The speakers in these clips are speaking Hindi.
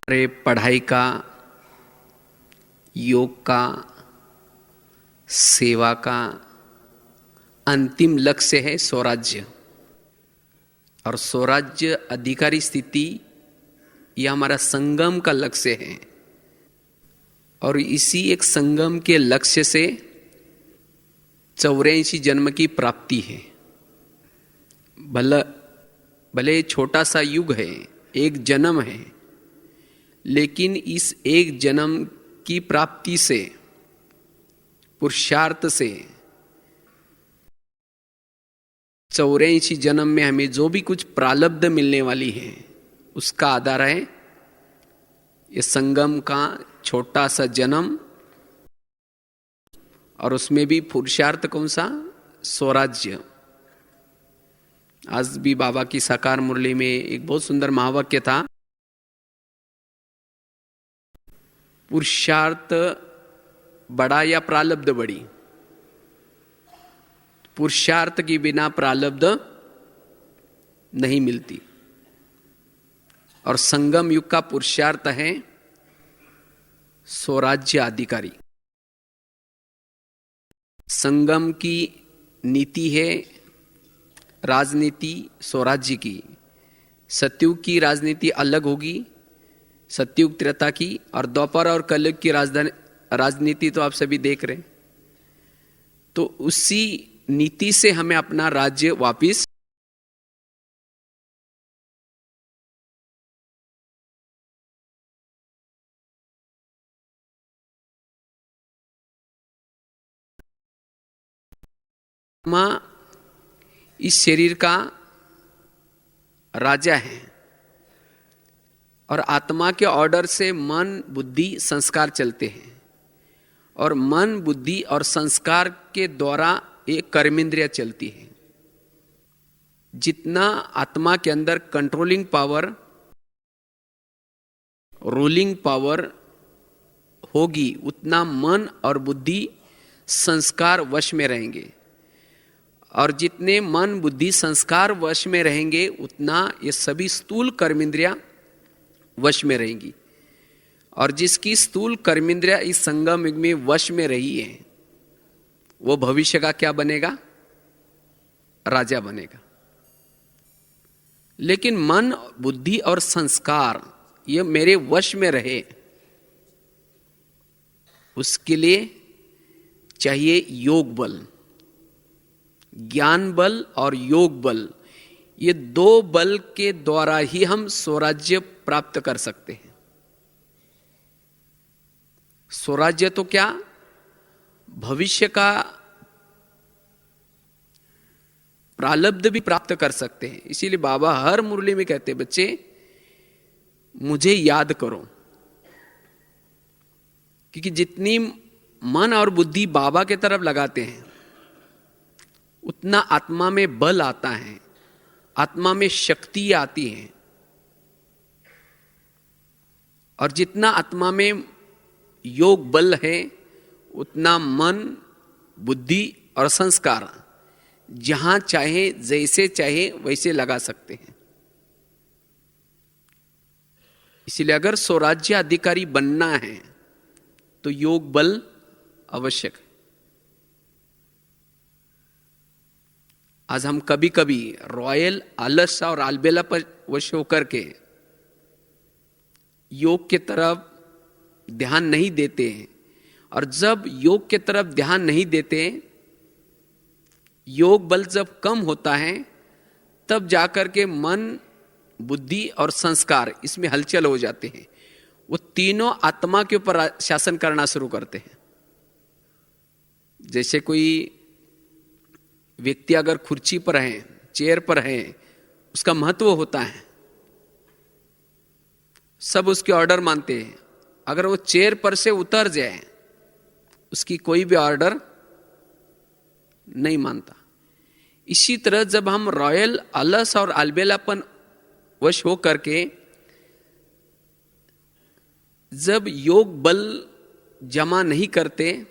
हमारे पढ़ाई का, योग का, सेवा का अंतिम लक्ष्य है स्वराज्य। और स्वराज्य अधिकारी स्थिति यह हमारा संगम का लक्ष्य है। और इसी एक संगम के लक्ष्य से 84 जन्म की प्राप्ति है। भले छोटा सा युग है, एक जन्म है, लेकिन इस एक जन्म की प्राप्ति से, पुरुषार्थ से 84 जन्म में हमें जो भी कुछ प्रारब्ध मिलने वाली है उसका आधार है ये संगम का छोटा सा जन्म। और उसमें भी पुरुषार्थ कौन सा? स्वराज्य। आज भी बाबा की साकार मुरली में एक बहुत सुंदर महावाक्य था, पुरुषार्थ बड़ा या प्रारब्ध बड़ी? पुरुषार्थ के बिना प्रारब्ध नहीं मिलती। और संगम युग का पुरुषार्थ है स्वराज्य अधिकारी। संगम की नीति है राजनीति स्वराज्य की। सतयुग की राजनीति अलग होगी, सतयुग त्रेता की, और द्वापर और कलयुग की राजनीति तो आप सभी देख रहे हैं। तो उसी नीति से हमें अपना राज्य वापिस इस शरीर का राजा है। और आत्मा के ऑर्डर से मन, बुद्धि, संस्कार चलते हैं। और मन, बुद्धि और संस्कार के द्वारा एक कर्मेंद्रिय चलती है। जितना आत्मा के अंदर कंट्रोलिंग पावर, रूलिंग पावर होगी, उतना मन और बुद्धि, संस्कार वश में रहेंगे। और जितने मन, बुद्धि, संस्कार वश में रहेंगे, उतना ये सभी स्थूल कर्मेंद्रियां वश में रहेंगी। और जिसकी स्थूल कर्मेंद्रियां इस संगम युग में वश में रही है, वो भविष्य का क्या बनेगा? राजा बनेगा। लेकिन मन, बुद्धि और संस्कार ये मेरे वश में रहे, उसके लिए चाहिए योग बल। ज्ञान बल और योग बल, ये दो बल के द्वारा ही हम स्वराज्य प्राप्त कर सकते हैं। स्वराज्य तो क्या, भविष्य का प्रारब्ध भी प्राप्त कर सकते हैं। इसीलिए बाबा हर मुरली में कहते हैं, बच्चे मुझे याद करो। क्योंकि जितनी मन और बुद्धि बाबा के तरफ लगाते हैं, उतना आत्मा में बल आता है, आत्मा में शक्ति आती है। और जितना आत्मा में योग बल है, उतना मन, बुद्धि और संस्कार जहां चाहे, जैसे चाहे वैसे लगा सकते हैं। इसलिए अगर स्वराज्य अधिकारी बनना है तो योग बल आवश्यक है। आज हम कभी कभी रॉयल आलस और आलबेला पर वश होकर के योग के तरफ ध्यान नहीं देते हैं। और जब योग के तरफ ध्यान नहीं देते, योग बल जब कम होता है, तब जाकर के मन, बुद्धि और संस्कार इसमें हलचल हो जाते हैं। वो तीनों आत्मा के ऊपर शासन करना शुरू करते हैं। जैसे कोई व्यक्ति अगर कुर्सी पर है, चेयर पर है, उसका महत्व होता है, सब उसके ऑर्डर मानते हैं। अगर वो चेयर पर से उतर जाए, उसकी कोई भी ऑर्डर नहीं मानता। इसी तरह जब हम रॉयल आलस और अलबेलापन वश हो करके जब योग बल जमा नहीं करते,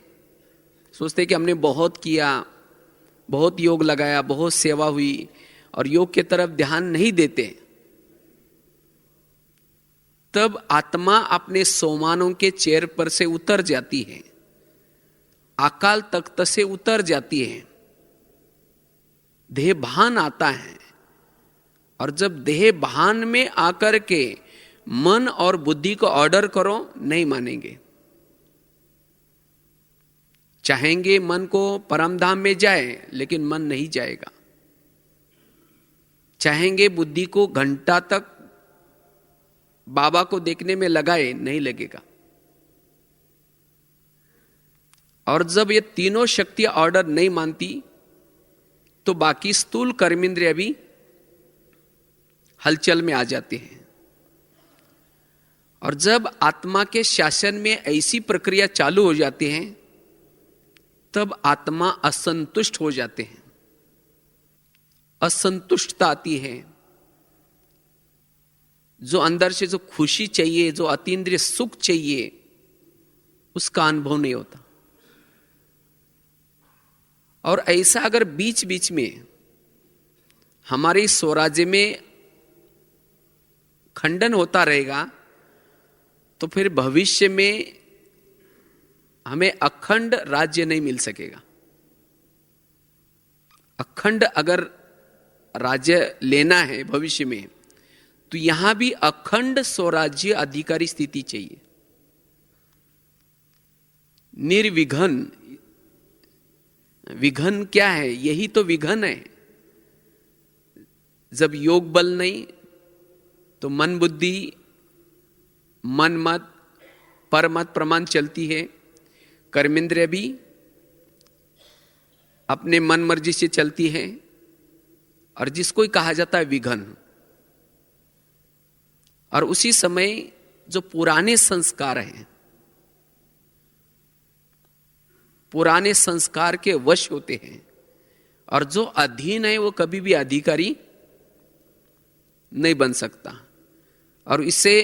सोचते कि हमने बहुत किया, बहुत योग लगाया, बहुत सेवा हुई, और योग के तरफ ध्यान नहीं देते, तब आत्मा अपने सोमानों के चेयर पर से उतर जाती है, अकाल तख्त से उतर जाती है, देह भान आता है। और जब देह भान में आकर के मन और बुद्धि को ऑर्डर करो, नहीं मानेंगे। चाहेंगे मन को परमधाम में जाए, लेकिन मन नहीं जाएगा। चाहेंगे बुद्धि को घंटा तक बाबा को देखने में लगाए, नहीं लगेगा। और जब ये तीनों शक्तियां ऑर्डर नहीं मानती, तो बाकी स्थूल कर्मेंद्रिय भी हलचल में आ जाते हैं। और जब आत्मा के शासन में ऐसी प्रक्रिया चालू हो जाती है, तब आत्मा असंतुष्ट हो जाते हैं। असंतुष्टता आती है। जो अंदर से जो खुशी चाहिए, जो अतीन्द्रिय सुख चाहिए, उसका अनुभव नहीं होता। और ऐसा अगर बीच बीच में हमारे स्वराज्य में खंडन होता रहेगा, तो फिर भविष्य में हमें अखंड राज्य नहीं मिल सकेगा। अखंड अगर राज्य लेना है भविष्य में, तो यहां भी अखंड स्वराज्य अधिकारी स्थिति चाहिए। निर्विघन, विघन क्या है? यही तो विघन है। जब योग बल नहीं, तो मन बुद्धि, मन मत, परमत प्रमाण चलती है। कर्मेंद्रिय भी अपने मन मर्जी से चलती है, और जिसको ही कहा जाता है विघन। और उसी समय जो पुराने संस्कार हैं, पुराने संस्कार के वश होते हैं, और जो अधीन है वो कभी भी अधिकारी नहीं बन सकता। और इससे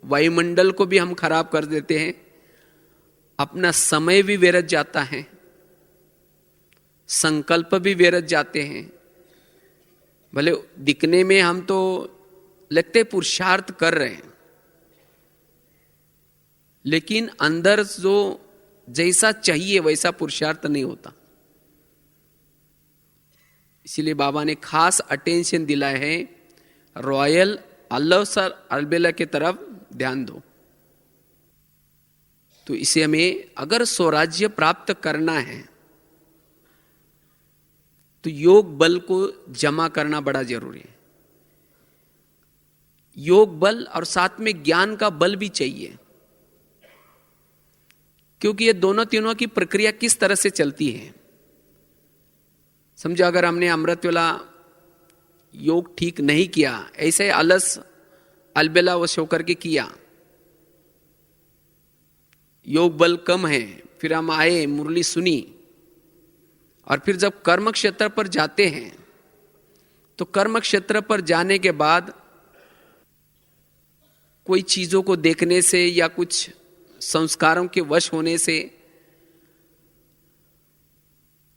वायुमंडल को भी हम खराब कर देते हैं, अपना समय भी व्यर्थ जाता है, संकल्प भी व्यर्थ जाते हैं। भले दिखने में हम तो लगते पुरुषार्थ कर रहे हैं, लेकिन अंदर जो जैसा चाहिए वैसा पुरुषार्थ नहीं होता। इसीलिए बाबा ने खास अटेंशन दिला है, रॉयल अल्लाह अलबेला की तरफ ध्यान दो। तो इसे हमें अगर स्वराज्य प्राप्त करना है, तो योग बल को जमा करना बड़ा जरूरी है। योग बल और साथ में ज्ञान का बल भी चाहिए, क्योंकि ये दोनों तीनों की प्रक्रिया किस तरह से चलती है। समझो अगर हमने अमृत वेला योग ठीक नहीं किया, ऐसे आलस अलबेला वश होकर के किया, योग बल कम है, फिर हम आए, मुरली सुनी, और फिर जब कर्म क्षेत्र पर जाते हैं, तो कर्म क्षेत्र पर जाने के बाद कोई चीजों को देखने से या कुछ संस्कारों के वश होने से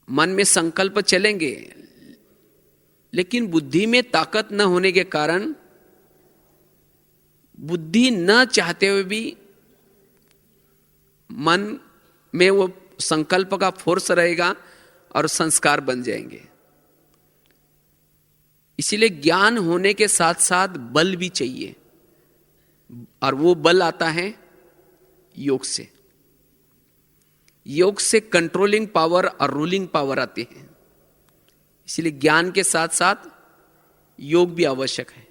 मन में संकल्प चलेंगे, लेकिन बुद्धि में ताकत न होने के कारण बुद्धि न चाहते हुए भी मन में वो संकल्प का फोर्स रहेगा और संस्कार बन जाएंगे। इसीलिए ज्ञान होने के साथ साथ बल भी चाहिए, और वो बल आता है योग से। योग से कंट्रोलिंग पावर और रूलिंग पावर आते हैं। इसलिए ज्ञान के साथ साथ योग भी आवश्यक है।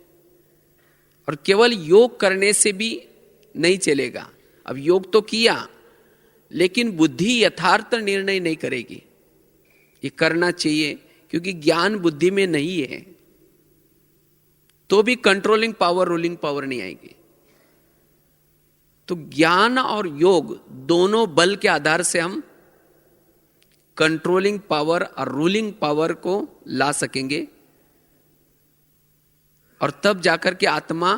और केवल योग करने से भी नहीं चलेगा। अब योग तो किया, लेकिन बुद्धि यथार्थ निर्णय नहीं करेगी। ये करना चाहिए, क्योंकि ज्ञान बुद्धि में नहीं है, तो भी कंट्रोलिंग पावर, रूलिंग पावर नहीं आएगी। तो ज्ञान और योग दोनों बल के आधार से हम कंट्रोलिंग पावर और रूलिंग पावर को ला सकेंगे, और तब जाकर के आत्मा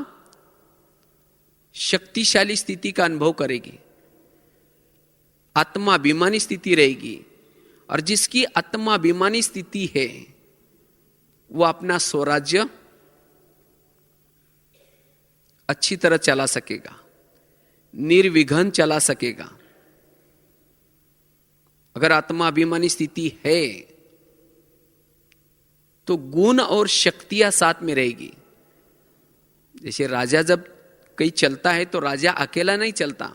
शक्तिशाली स्थिति का अनुभव करेगी, आत्माभिमानी स्थिति रहेगी। और जिसकी आत्माभिमानी स्थिति है, वो अपना स्वराज्य अच्छी तरह चला सकेगा, निर्विघ्न चला सकेगा। अगर आत्माभिमानी स्थिति है तो गुण और शक्तियां साथ में रहेगी। जैसे राजा जब कहीं चलता है तो राजा अकेला नहीं चलता,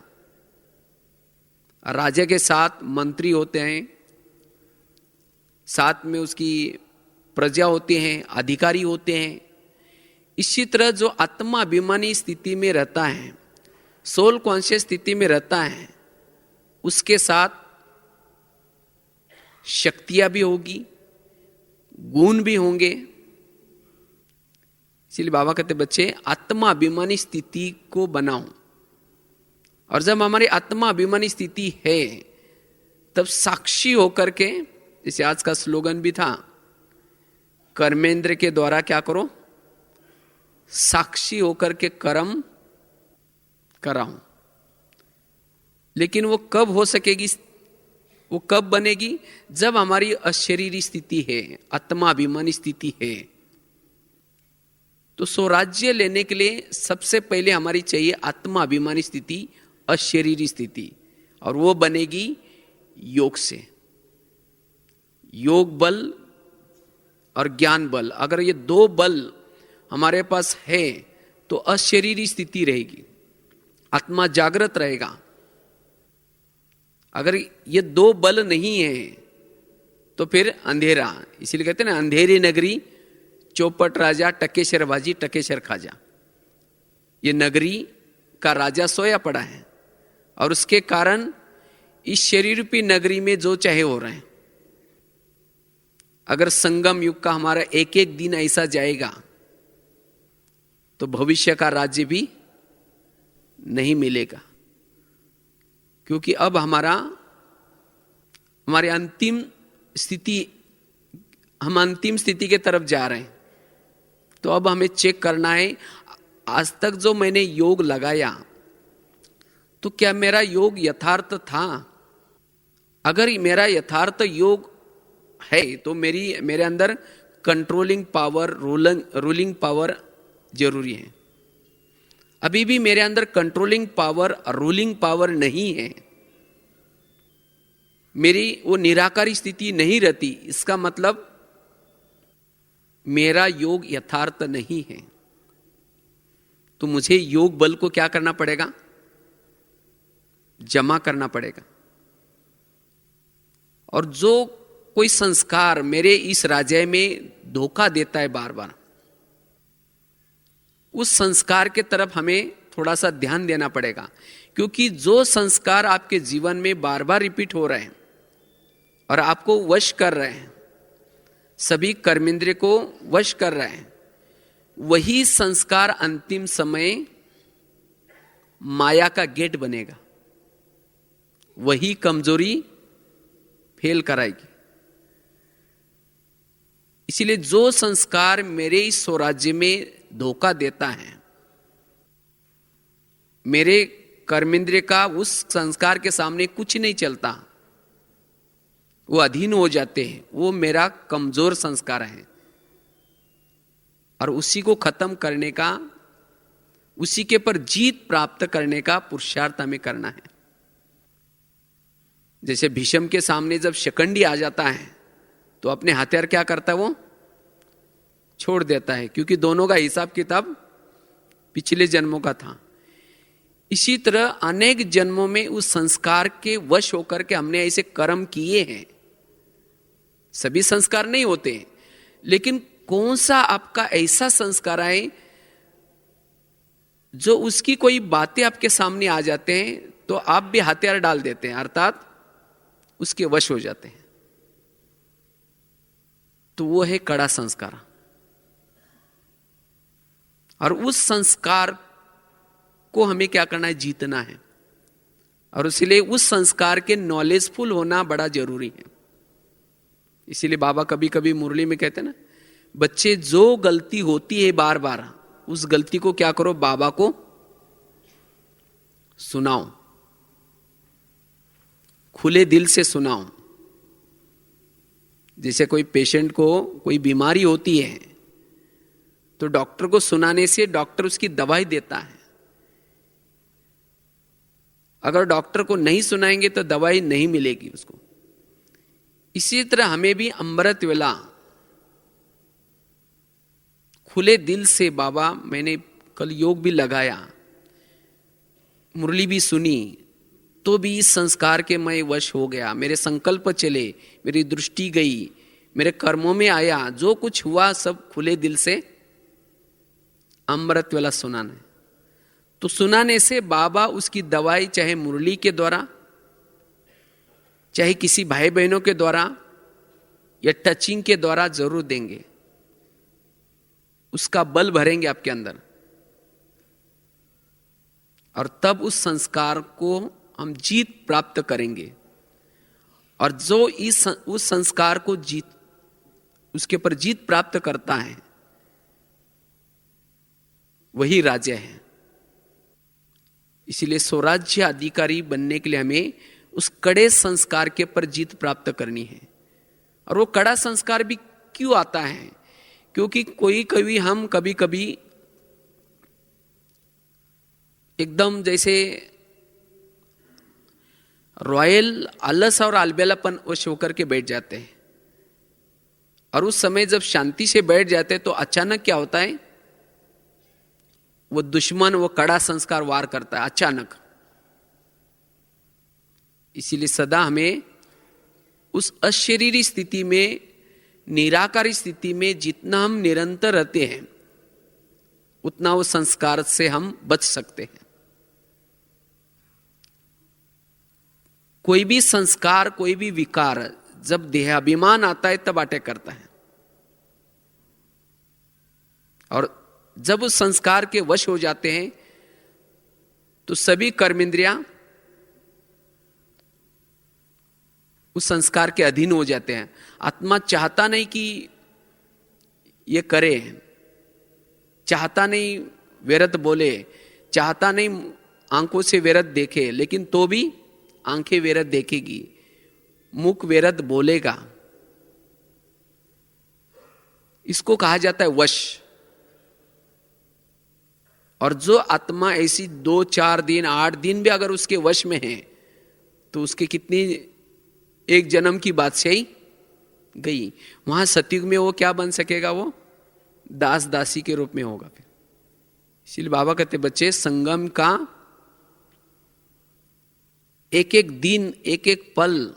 राजा के साथ मंत्री होते हैं, साथ में उसकी प्रजा होती हैं, अधिकारी होते हैं। इसी तरह जो आत्माभिमानी स्थिति में रहता है, सोल कॉन्शियस स्थिति में रहता है, उसके साथ शक्तियां भी होगी, गुण भी होंगे। इसलिए बाबा कहते बच्चे आत्माभिमानी स्थिति को बनाओ। और जब हमारी आत्माभिमानी स्थिति है तब साक्षी होकर के, जैसे आज का स्लोगन भी था, कर्मेंद्र के द्वारा क्या करो, साक्षी होकर के कर्म कराओ। लेकिन वो कब हो सकेगी, वो कब बनेगी, जब हमारी अशरीरी स्थिति है, आत्माभिमानी स्थिति है। तो स्वराज्य लेने के लिए सबसे पहले हमारी चाहिए आत्माभिमानी स्थिति, अशरीरी स्थिति, और वो बनेगी योग से। योग बल और ज्ञान बल, अगर ये दो बल हमारे पास है तो अशरीरी स्थिति रहेगी, आत्मा जागृत रहेगा। अगर ये दो बल नहीं है तो फिर अंधेरा। इसीलिए कहते हैं ना, अंधेरी नगरी चौपट राजा टकेशर बाजी टकेशर खाजा। ये नगरी का राजा सोया पड़ा है और उसके कारण इस शरीर रूपी नगरी में जो चाहे हो रहे हैं। अगर संगम युग का हमारा एक एक दिन ऐसा जाएगा तो भविष्य का राज्य भी नहीं मिलेगा, क्योंकि अब हमारी अंतिम स्थिति, हम अंतिम स्थिति के तरफ जा रहे हैं। तो अब हमें चेक करना है, आज तक जो मैंने योग लगाया तो क्या मेरा योग यथार्थ था। अगर मेरा यथार्थ योग है तो मेरे अंदर कंट्रोलिंग पावर, रूलिंग पावर जरूरी है। अभी भी मेरे अंदर कंट्रोलिंग पावर, रूलिंग पावर नहीं है, मेरी वो निराकारी स्थिति नहीं रहती, इसका मतलब मेरा योग यथार्थ नहीं है। तो मुझे योग बल को क्या करना पड़ेगा, जमा करना पड़ेगा। और जो कोई संस्कार मेरे इस राज्य में धोखा देता है बार बार, उस संस्कार के तरफ हमें थोड़ा सा ध्यान देना पड़ेगा। क्योंकि जो संस्कार आपके जीवन में बार बार रिपीट हो रहे हैं और आपको वश कर रहे हैं, सभी कर्मेंद्रिय को वश कर रहे हैं, वही संस्कार अंतिम समय माया का गेट बनेगा, वही कमजोरी फेल कराएगी। इसीलिए जो संस्कार मेरे इस स्वराज्य में धोखा देता है, मेरे कर्मेंद्रिय का उस संस्कार के सामने कुछ नहीं चलता, वो अधीन हो जाते हैं, वो मेरा कमजोर संस्कार है। और उसी को खत्म करने का, उसी के पर जीत प्राप्त करने का पुरुषार्थ हमें करना है। जैसे भीष्म के सामने जब शिखंडी आ जाता है तो अपने हथियार क्या करता है, वो छोड़ देता है, क्योंकि दोनों का हिसाब किताब पिछले जन्मों का था। इसी तरह अनेक जन्मों में उस संस्कार के वश होकर के हमने ऐसे कर्म किए हैं। सभी संस्कार नहीं होते, लेकिन कौन सा आपका ऐसा संस्कार है जो उसकी कोई बातें आपके सामने आ जाते हैं तो आप भी हथियार डाल देते हैं, अर्थात उसके वश हो जाते हैं। तो वो है कड़ा संस्कार। और उस संस्कार को हमें क्या करना है, जीतना है। और इसलिए उस संस्कार के नॉलेजफुल होना बड़ा जरूरी है। इसीलिए बाबा कभी कभी मुरली में कहते हैं ना, बच्चे जो गलती होती है बार बार, उस गलती को क्या करो, बाबा को सुनाओ, खुले दिल से सुनाओ। जैसे कोई पेशेंट को कोई बीमारी होती है तो डॉक्टर को सुनाने से डॉक्टर उसकी दवाई देता है, अगर डॉक्टर को नहीं सुनाएंगे तो दवाई नहीं मिलेगी उसको। इसी तरह हमें भी अमृत वेला खुले दिल से, बाबा मैंने कल योग भी लगाया, मुरली भी सुनी, तो भी इस संस्कार के मैं वश हो गया, मेरे संकल्प चले, मेरी दृष्टि गई, मेरे कर्मों में आया, जो कुछ हुआ सब खुले दिल से अमृत वेला सुनाना है। तो सुनाने से बाबा उसकी दवाई चाहे मुरली के द्वारा, चाहे किसी भाई बहनों के द्वारा या टचिंग के द्वारा जरूर देंगे, उसका बल भरेंगे आपके अंदर, और तब उस संस्कार को हम जीत प्राप्त करेंगे। और जो उस संस्कार को उसके ऊपर जीत प्राप्त करता है वही राजा है। इसीलिए स्वराज्य अधिकारी बनने के लिए हमें उस कड़े संस्कार के ऊपर जीत प्राप्त करनी है। और वो कड़ा संस्कार भी क्यों आता है? क्योंकि हम कभी कभी एकदम जैसे रॉयल आलस और अलबेलापन वश होकर के बैठ जाते हैं, और उस समय जब शांति से बैठ जाते हैं तो अचानक क्या होता है, वो दुश्मन वो कड़ा संस्कार वार करता है अचानक। इसीलिए सदा हमें उस अशरीरी स्थिति में, निराकारी स्थिति में जितना हम निरंतर रहते हैं उतना वो संस्कार से हम बच सकते हैं। कोई भी संस्कार, कोई भी विकार जब देहाभिमान आता है तब अटैक करता है, और जब उस संस्कार के वश हो जाते हैं तो सभी कर्मेंद्रियां उस संस्कार के अधीन हो जाते हैं। आत्मा चाहता नहीं कि ये करे, चाहता नहीं व्यर्थ बोले, चाहता नहीं आंखों से व्यर्थ देखे, लेकिन तो भी आंखें व्यर्थ देखेगी, मुख व्यर्थ बोलेगा। इसको कहा जाता है वश। और जो आत्मा ऐसी 2-4 दिन 8 दिन भी अगर उसके वश में है तो उसके कितनी एक जन्म की बादशाही गई। वहां सतयुग में वो क्या बन सकेगा? वो दास दासी के रूप में होगा। फिर इसलिए बाबा कहते बच्चे, संगम का एक एक दिन, एक एक पल,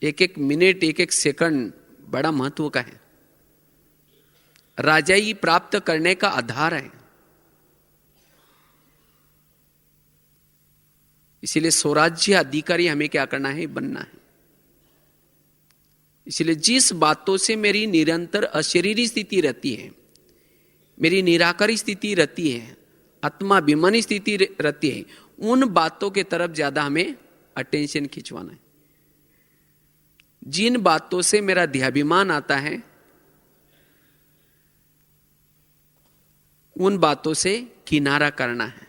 एक एक मिनट, एक एक सेकंड बड़ा महत्व का है, राजाई प्राप्त करने का आधार है। इसीलिए स्वराज्य अधिकारी हमें क्या करना है? बनना है। इसलिए जिस बातों से मेरी निरंतर अशरीरी स्थिति रहती है, मेरी निराकारी स्थिति रहती है, आत्माभिमानी स्थिति रहती है, उन बातों के तरफ ज्यादा हमें अटेंशन खिंचवाना है। जिन बातों से मेरा देहाभिमान आता है उन बातों से किनारा करना है।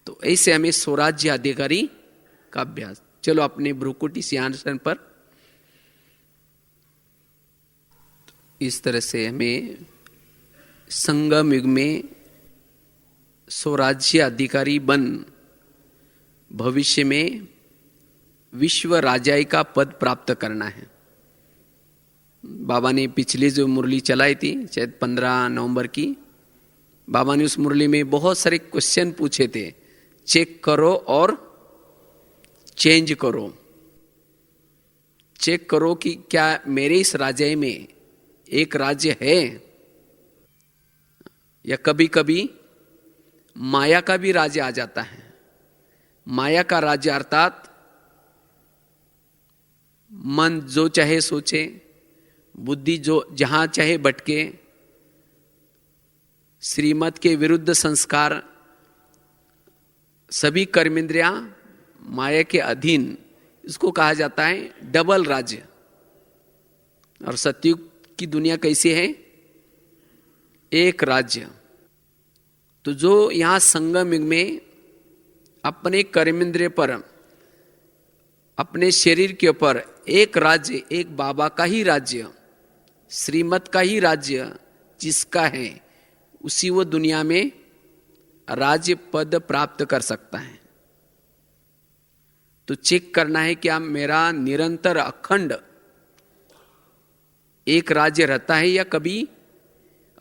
तो ऐसे हमें स्वराज्य अधिकारी का अभ्यास। चलो अपने भ्रुकुटी सिंहासन पर इस तरह से हमें संगम युग में स्वराज्य अधिकारी बन भविष्य में विश्व राजाई का पद प्राप्त करना है। बाबा ने पिछली जो मुरली चलाई थी शायद 15 नवंबर की, बाबा ने उस मुरली में बहुत सारे क्वेश्चन पूछे थे। चेक करो और चेंज करो। चेक करो कि क्या मेरे इस राज्य में एक राज्य है, या कभी कभी माया का भी राज्य आ जाता है। माया का राज्य अर्थात मन जो चाहे सोचे, बुद्धि जो जहां चाहे भटके, श्रीमत के विरुद्ध संस्कार, सभी कर्मेंद्रियां माया के अधीन, इसको कहा जाता है डबल राज्य। और सतयुग की दुनिया कैसी है? एक राज्य। तो जो यहां संगम युग में अपने कर्मेंद्रिय पर, अपने शरीर के ऊपर एक राज्य, एक बाबा का ही राज्य, श्रीमत का ही राज्य जिसका है, उसी वो दुनिया में राज्य पद प्राप्त कर सकता है। तो चेक करना है क्या मेरा निरंतर अखंड एक राज्य रहता है या कभी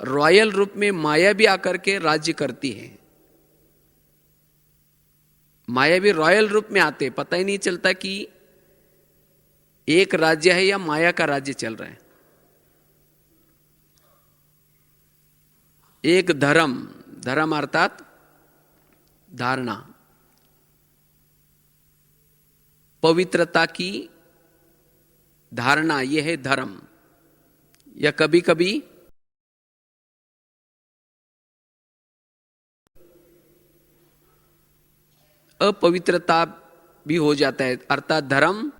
रॉयल रूप में माया भी आकर के राज्य करती है। माया भी रॉयल रूप में आते, पता ही नहीं चलता कि एक राज्य है या माया का राज्य चल रहा है। एक धर्म, धर्म अर्थात धारणा, पवित्रता की धारणा, यह है धर्म। या कभी कभी अपवित्रता भी हो जाता है, अर्थात धर्म